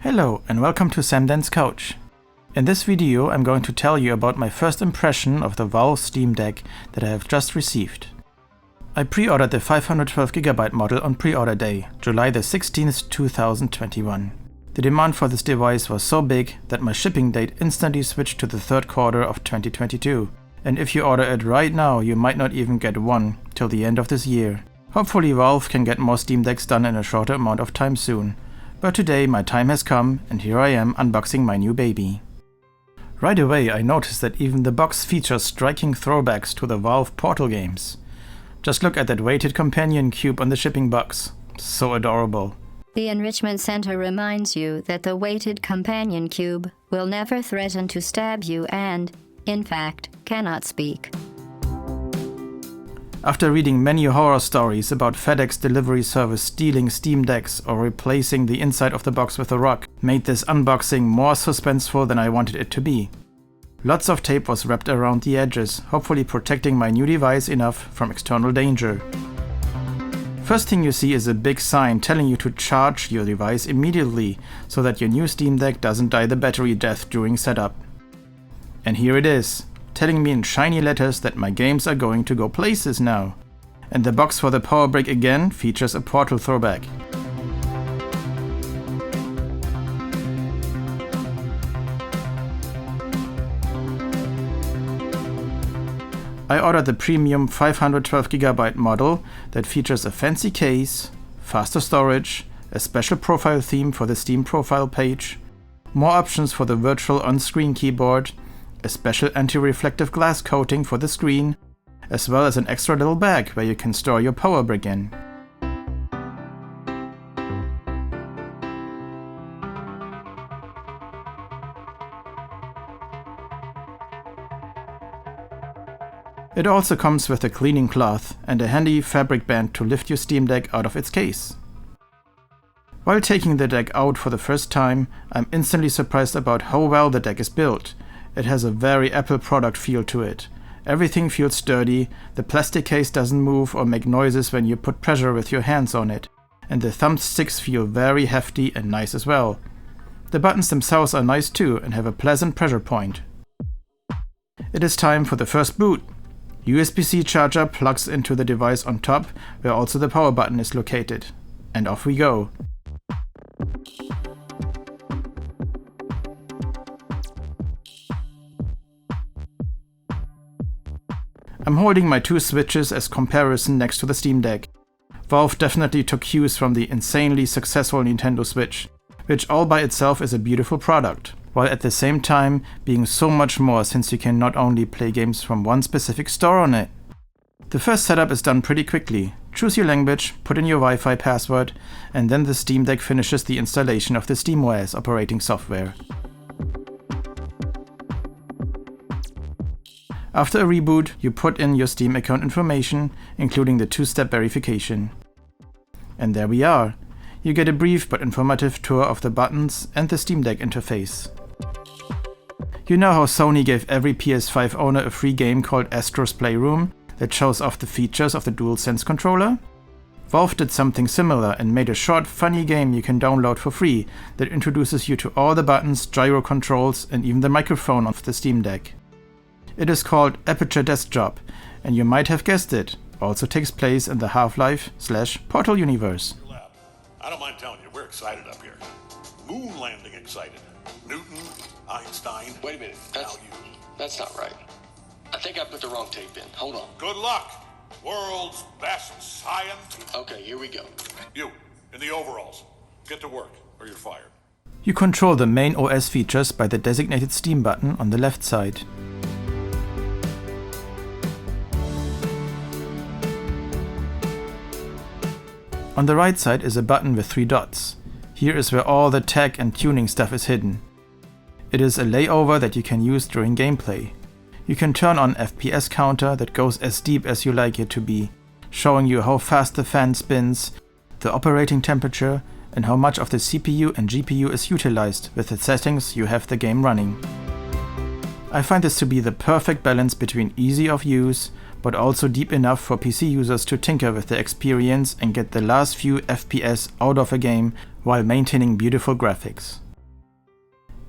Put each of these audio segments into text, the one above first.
Hello and welcome to Samdan's Couch. In this video I'm going to tell you about my first impression of the Valve Steam Deck that I have just received. I pre-ordered the 512GB model on pre-order day, July the 16th, 2021. The demand for this device was so big that my shipping date instantly switched to the third quarter of 2022. And if you order it right now, you might not even get one till the end of this year. Hopefully Valve can get more Steam Decks done in a shorter amount of time soon. But today my time has come and here I am unboxing my new baby. Right away I noticed that even the box features striking throwbacks to the Valve Portal games. Just look at that weighted companion cube on the shipping box. So adorable. The Enrichment Center reminds you that the weighted companion cube will never threaten to stab you and, in fact, cannot speak. After reading many horror stories about FedEx delivery service stealing Steam Decks or replacing the inside of the box with a rock, made this unboxing more suspenseful than I wanted it to be. Lots of tape was wrapped around the edges, hopefully protecting my new device enough from external danger. First thing you see is a big sign telling you to charge your device immediately so that your new Steam Deck doesn't die the battery death during setup. And here it is, telling me in shiny letters that my games are going to go places now. And the box for the power brick again features a Portal throwback. I ordered the premium 512GB model that features a fancy case, faster storage, a special profile theme for the Steam profile page, more options for the virtual on-screen keyboard, a special anti-reflective glass coating for the screen, as well as an extra little bag where you can store your power brick in. It also comes with a cleaning cloth and a handy fabric band to lift your Steam Deck out of its case. While taking the deck out for the first time, I'm instantly surprised about how well the deck is built. It has a very Apple product feel to it. Everything feels sturdy, the plastic case doesn't move or make noises when you put pressure with your hands on it, and the thumbsticks feel very hefty and nice as well. The buttons themselves are nice too and have a pleasant pressure point. It is time for the first boot. USB-C charger plugs into the device on top, where also the power button is located. And off we go. I'm holding my two switches as comparison next to the Steam Deck. Valve definitely took cues from the insanely successful Nintendo Switch, which all by itself is a beautiful product, while at the same time being so much more since you can not only play games from one specific store on it. The first setup is done pretty quickly. Choose your language, put in your Wi-Fi password, and then the Steam Deck finishes the installation of the SteamOS operating software. After a reboot, you put in your Steam account information, including the two-step verification. And there we are. You get a brief but informative tour of the buttons and the Steam Deck interface. You know how Sony gave every PS5 owner a free game called Astro's Playroom that shows off the features of the DualSense controller? Valve did something similar and made a short, funny game you can download for free that introduces you to all the buttons, gyro controls, and even the microphone of the Steam Deck. It is called Aperture Desktop, and you might have guessed it, also takes place in the Half-Life/Portal universe. I don't mind telling you, we're excited up here. Moon landing excited. Newton, Einstein. Wait a minute, that's not right. I think I put the wrong tape in. Hold on. Good luck. World's best scientist. Okay, here we go. You, in the overalls. Get to work, or you're fired. You control the main OS features by the designated Steam button on the left side. On the right side is a button with 3 dots. Here is where all the tech and tuning stuff is hidden. It is a layover that you can use during gameplay. You can turn on FPS counter that goes as deep as you like it to be, showing you how fast the fan spins, the operating temperature, and how much of the CPU and GPU is utilized with the settings you have the game running. I find this to be the perfect balance between easy of use, but also deep enough for PC users to tinker with the experience and get the last few FPS out of a game while maintaining beautiful graphics.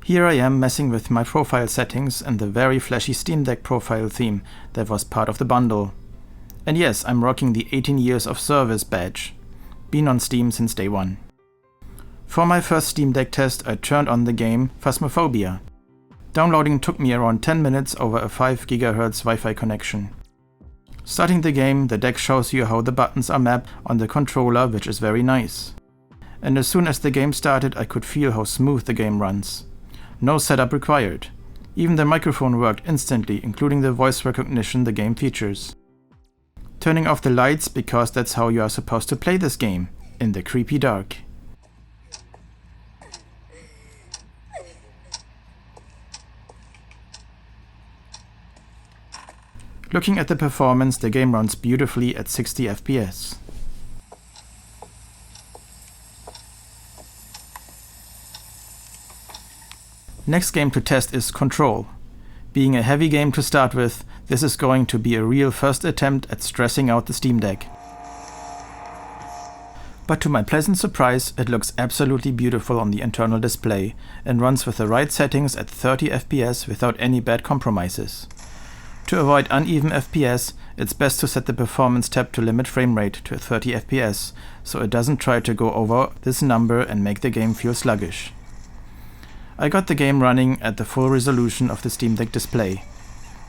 Here I am messing with my profile settings and the very flashy Steam Deck profile theme that was part of the bundle. And yes, I'm rocking the 18 years of service badge. Been on Steam since day one. For my first Steam Deck test, I turned on the game Phasmophobia. Downloading took me around 10 minutes over a 5 GHz Wi-Fi connection. Starting the game, the deck shows you how the buttons are mapped on the controller, which is very nice. And as soon as the game started, I could feel how smooth the game runs. No setup required. Even the microphone worked instantly, including the voice recognition the game features. Turning off the lights because that's how you are supposed to play this game, in the creepy dark. Looking at the performance, the game runs beautifully at 60 FPS. Next game to test is Control. Being a heavy game to start with, this is going to be a real first attempt at stressing out the Steam Deck. But to my pleasant surprise, it looks absolutely beautiful on the internal display and runs with the right settings at 30 FPS without any bad compromises. To avoid uneven FPS, it's best to set the performance tab to limit frame rate to 30 FPS, so it doesn't try to go over this number and make the game feel sluggish. I got the game running at the full resolution of the Steam Deck display,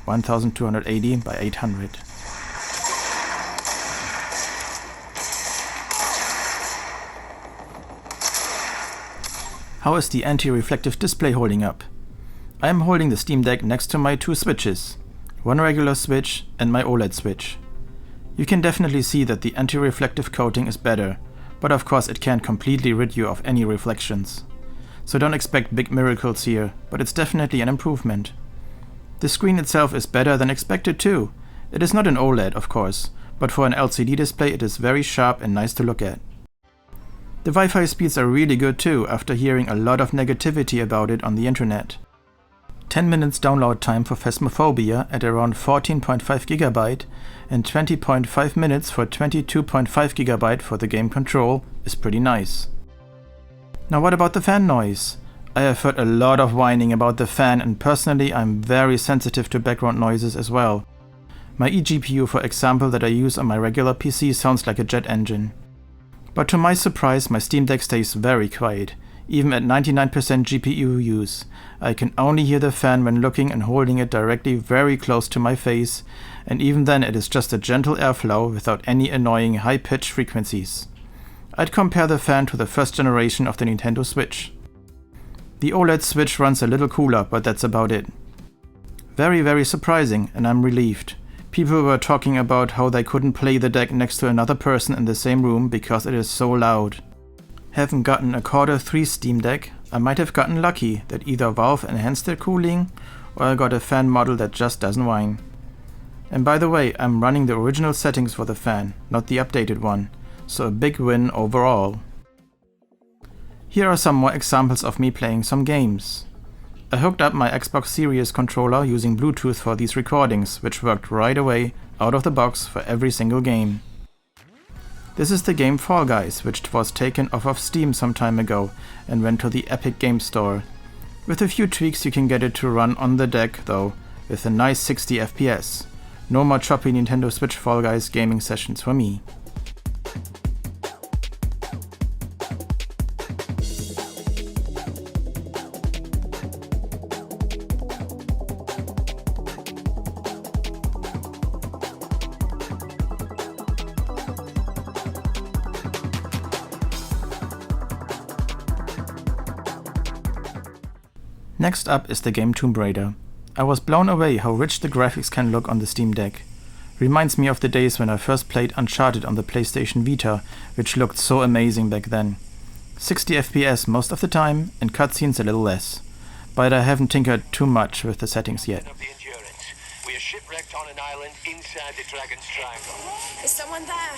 1280 by 800. How is the anti-reflective display holding up? I am holding the Steam Deck next to my two switches, one regular switch and my OLED switch. You can definitely see that the anti-reflective coating is better, but of course it can't completely rid you of any reflections. So don't expect big miracles here, but it's definitely an improvement. The screen itself is better than expected too. It is not an OLED, of course, but for an LCD display it is very sharp and nice to look at. The Wi-Fi speeds are really good too, after hearing a lot of negativity about it on the internet. 10 minutes download time for Phasmophobia at around 14.5 GB and 20.5 minutes for 22.5 GB for the game Control is pretty nice. Now what about the fan noise? I have heard a lot of whining about the fan, and personally I'm very sensitive to background noises as well. My eGPU, for example, that I use on my regular PC sounds like a jet engine. But to my surprise, my Steam Deck stays very quiet. Even at 99% GPU use, I can only hear the fan when looking and holding it directly very close to my face, and even then it is just a gentle airflow without any annoying high-pitched frequencies. I'd compare the fan to the first generation of the Nintendo Switch. The OLED Switch runs a little cooler, but that's about it. Very surprising, and I'm relieved. People were talking about how they couldn't play the deck next to another person in the same room because it is so loud. Haven't gotten a Quarter 3 Steam Deck. I might have gotten lucky that either Valve enhanced their cooling or I got a fan model that just doesn't whine. And by the way, I'm running the original settings for the fan, not the updated one, so a big win overall. Here are some more examples of me playing some games. I hooked up my Xbox Series controller using Bluetooth for these recordings, which worked right away, out of the box, for every single game. This is the game Fall Guys, which was taken off of Steam some time ago and went to the Epic Game Store. With a few tweaks you can get it to run on the deck though, with a nice 60 FPS. No more choppy Nintendo Switch Fall Guys gaming sessions for me. Next up is the game Tomb Raider. I was blown away how rich the graphics can look on the Steam Deck. Reminds me of the days when I first played Uncharted on the PlayStation Vita, which looked so amazing back then. 60 FPS most of the time, and cutscenes a little less. But I haven't tinkered too much with the settings yet. We are shipwrecked on an island inside the Dragon's Triangle. Is someone there?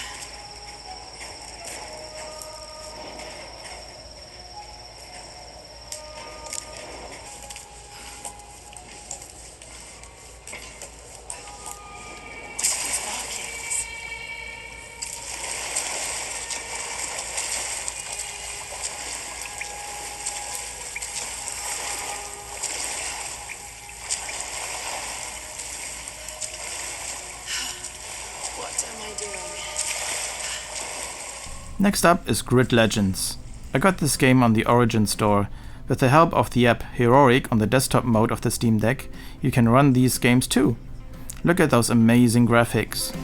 Next up is Grid Legends. I got this game on the Origin store. With the help of the app Heroic on the desktop mode of the Steam Deck, you can run these games too. Look at those amazing graphics.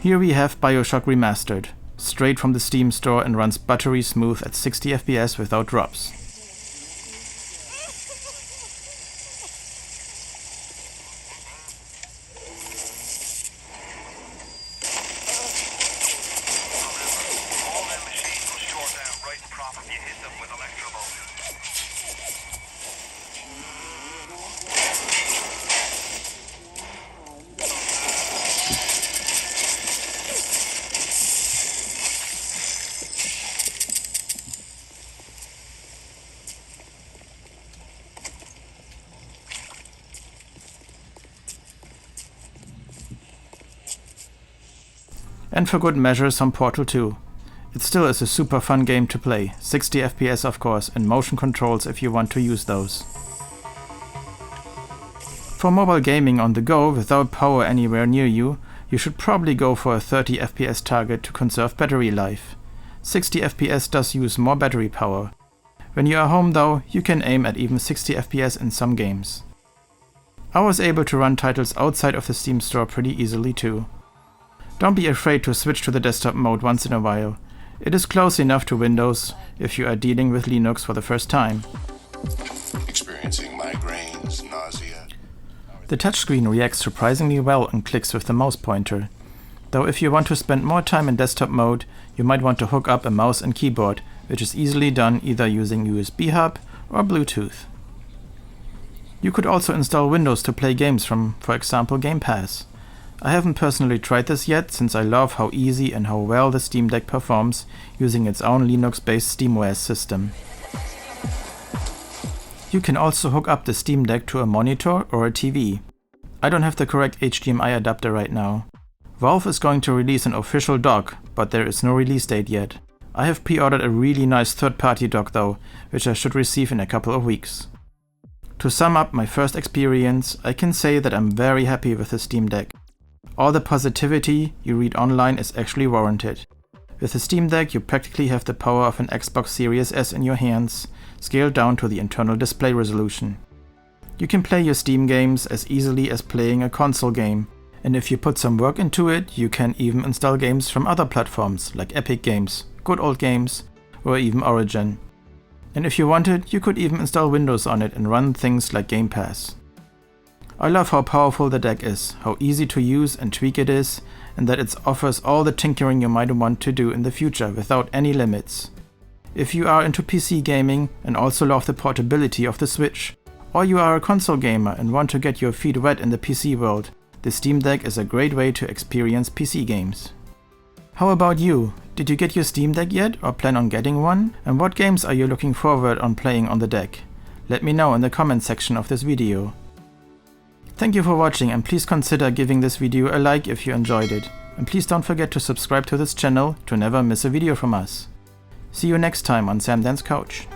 Here we have BioShock Remastered, straight from the Steam store and runs buttery smooth at 60 FPS without drops. All them machines will short out right and proper if you hit them with electrical. And for good measure, some Portal 2. It still is a super fun game to play, 60 FPS of course, and motion controls if you want to use those. For mobile gaming on the go without power anywhere near you, you should probably go for a 30 FPS target to conserve battery life. 60 FPS does use more battery power. When you are home though, you can aim at even 60 FPS in some games. I was able to run titles outside of the Steam store pretty easily too. Don't be afraid to switch to the desktop mode once in a while. It is close enough to Windows if you are dealing with Linux for the first time. Experiencing migraines, nausea. The touchscreen reacts surprisingly well and clicks with the mouse pointer. Though if you want to spend more time in desktop mode, you might want to hook up a mouse and keyboard, which is easily done either using USB hub or Bluetooth. You could also install Windows to play games from, for example, Game Pass. I haven't personally tried this yet, since I love how easy and how well the Steam Deck performs using its own Linux-based SteamOS system. You can also hook up the Steam Deck to a monitor or a TV. I don't have the correct HDMI adapter right now. Valve is going to release an official dock, but there is no release date yet. I have pre-ordered a really nice third-party dock though, which I should receive in a couple of weeks. To sum up my first experience, I can say that I'm very happy with the Steam Deck. All the positivity you read online is actually warranted. With the Steam Deck you practically have the power of an Xbox Series S in your hands, scaled down to the internal display resolution. You can play your Steam games as easily as playing a console game, and if you put some work into it, you can even install games from other platforms like Epic Games, Good Old Games, or even Origin. And if you wanted, you could even install Windows on it and run things like Game Pass. I love how powerful the deck is, how easy to use and tweak it is, and that it offers all the tinkering you might want to do in the future without any limits. If you are into PC gaming and also love the portability of the Switch, or you are a console gamer and want to get your feet wet in the PC world, the Steam Deck is a great way to experience PC games. How about you? Did you get your Steam Deck yet or plan on getting one? And what games are you looking forward on playing on the deck? Let me know in the comment section of this video. Thank you for watching, and please consider giving this video a like if you enjoyed it. And please don't forget to subscribe to this channel to never miss a video from us. See you next time on Sam Dan's Couch.